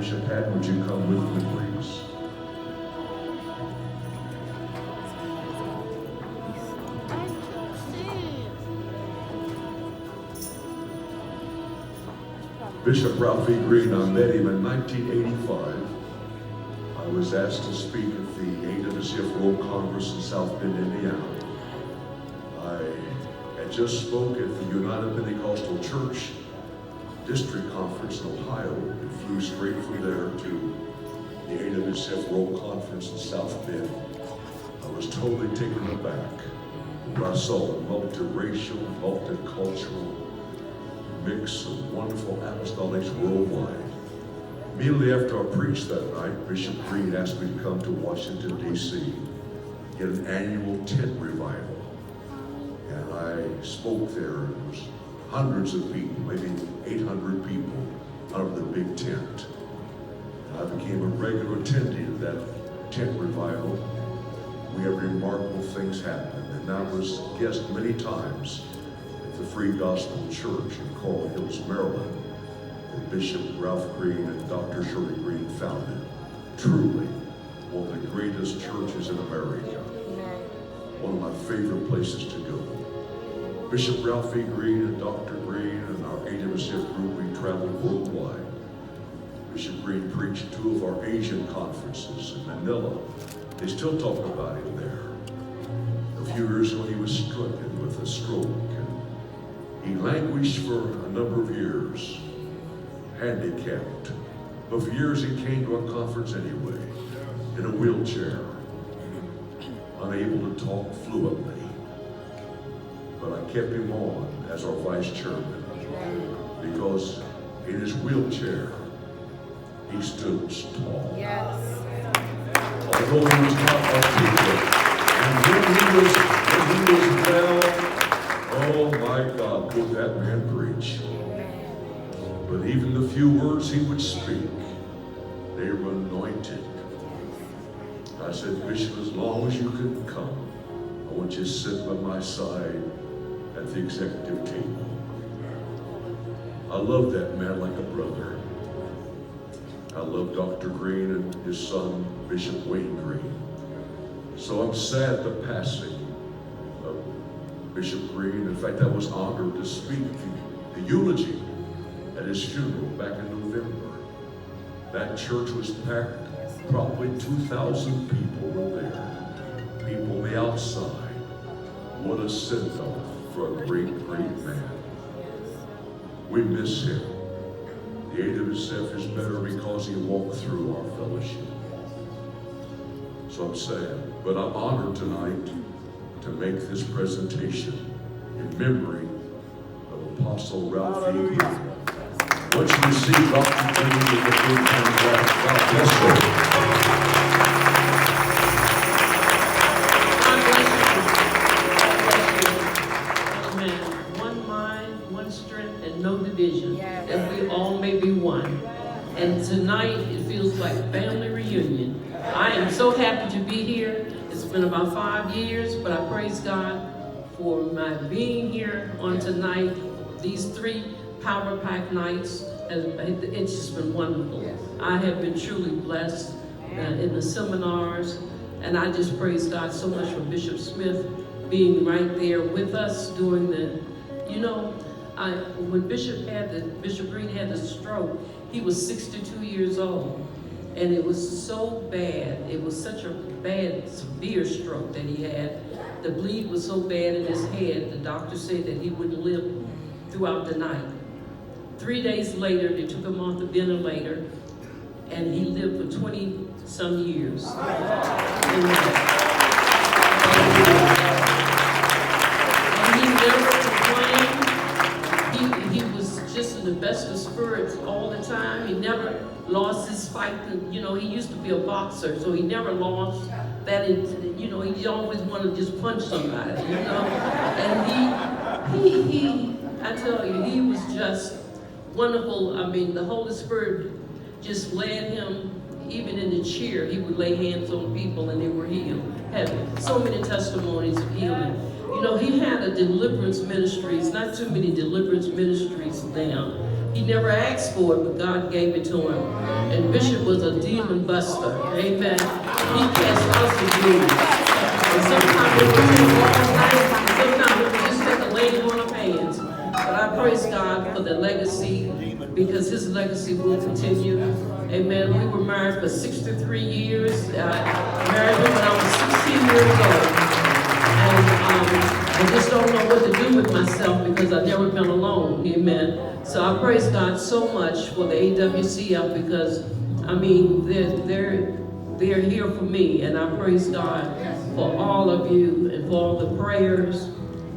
Bishop Patton, would you come with me, please? Bishop Ralph E. Green, I met him in 1985. I was asked to speak at the AWCF World Congress in South Bend, Indiana. I had just spoke at the United Pentecostal Church District Conference in Ohio and flew straight from there to the AWCF World Conference in South Bend. I was totally taken aback when I saw a multiracial, multicultural mix of wonderful apostolics worldwide. Immediately after I preached that night, Bishop Green asked me to come to Washington, D.C., get an annual tent revival. And I spoke there. There was hundreds of people, maybe 800 people, out of the big tent. And I became a regular attendee of that tent revival. We had remarkable things happen. And I was guest many times at the Free Gospel Church in Coral Hills, Maryland, that Bishop Ralph Green and Dr. Shirley Green founded. Truly, one of the greatest churches in America. One of my favorite places to go. Bishop Ralph E. Green and Dr. Green and our AWCF group, we traveled worldwide. Bishop Green preached 2 of our Asian conferences in Manila. They still talk about him there. A few years ago, he was stricken with a stroke, and he languished for a number of years, handicapped. But for years, he came to our conference anyway, in a wheelchair, unable to talk fluently. But I kept him on as our vice chairman because in his wheelchair, he stood tall. Yes. Although he was not articulate, and when he was well, oh my God, could that man preach? But even the few words he would speak, they were anointed. I said, Bishop, as long as you can come, I want you to sit by my side at the executive table. I love that man like a brother. I love Dr. Green and his son, Bishop Wayne Green. So I'm sad the passing of Bishop Green. In fact, I was honored to speak the eulogy at his funeral back in November. That church was packed, probably 2,000 people were there. People on the outside. What a send-off for a great, great man. We miss him. The AWCF is better because he walked through our fellowship. So I'm sad, but I'm honored tonight to make this presentation in memory of Apostle Ralph E. Green. Once you receive Dr. Green with the big hand clap, God bless you. No division, that we all may be one. And tonight, it feels like family reunion. I am so happy to be here. It's been about 5 years, but I praise God for my being here on tonight. These 3 Power Pack nights, it's just been wonderful. I have been truly blessed in the seminars, and I just praise God so much for Bishop Smith being right there with us doing the, when Bishop Green had the stroke, he was 62 years old. And it was so bad. It was such a bad, severe stroke that he had. The bleed was so bad in his head, the doctor said that he wouldn't live throughout the night. 3 days later, they took him off the ventilator, and he lived for 20-some years. And he never complained. He was just in the best of spirits all the time. He never lost his fight. He used to be a boxer, so he never lost that. He always wanted to just punch somebody, And he, I tell you, he was just wonderful. I mean, the Holy Spirit just led him. Even in the chair, he would lay hands on people and they were healed. Had so many testimonies of healing. He had a deliverance ministry. It's not too many deliverance ministries now. He never asked for it, but God gave it to him. And Bishop was a demon buster. Amen. He cast us abuse. And sometimes it would take all night. Sometimes it would just take a lady on our hands. But I praise God for the legacy, because his legacy will continue. Amen. We were married for 63 years. I married him when I was 16 years old. And I just don't know what to do with myself because I've never been alone. Amen. So I praise God so much for the AWCF, because I mean they're here for me, and I praise God for all of you and for all the prayers.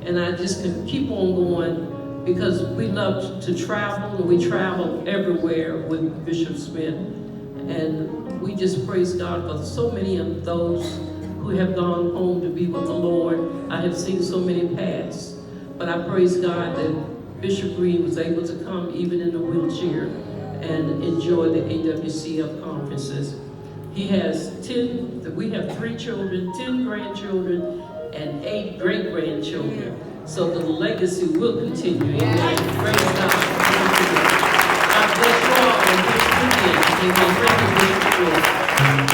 And I just can keep on going, because we love to travel, and we travel everywhere with Bishop Smith. And we just praise God for so many of those who have gone home to be with the Lord. I have seen so many pass, but I praise God that Bishop Green was able to come even in a wheelchair and enjoy the AWCF conferences. He has we have 3 children, 10 grandchildren, and 8 great-grandchildren. So the legacy will continue. Amen. Praise God. God bless you all, and thanks again. Amen. Thank you, Bishop Green.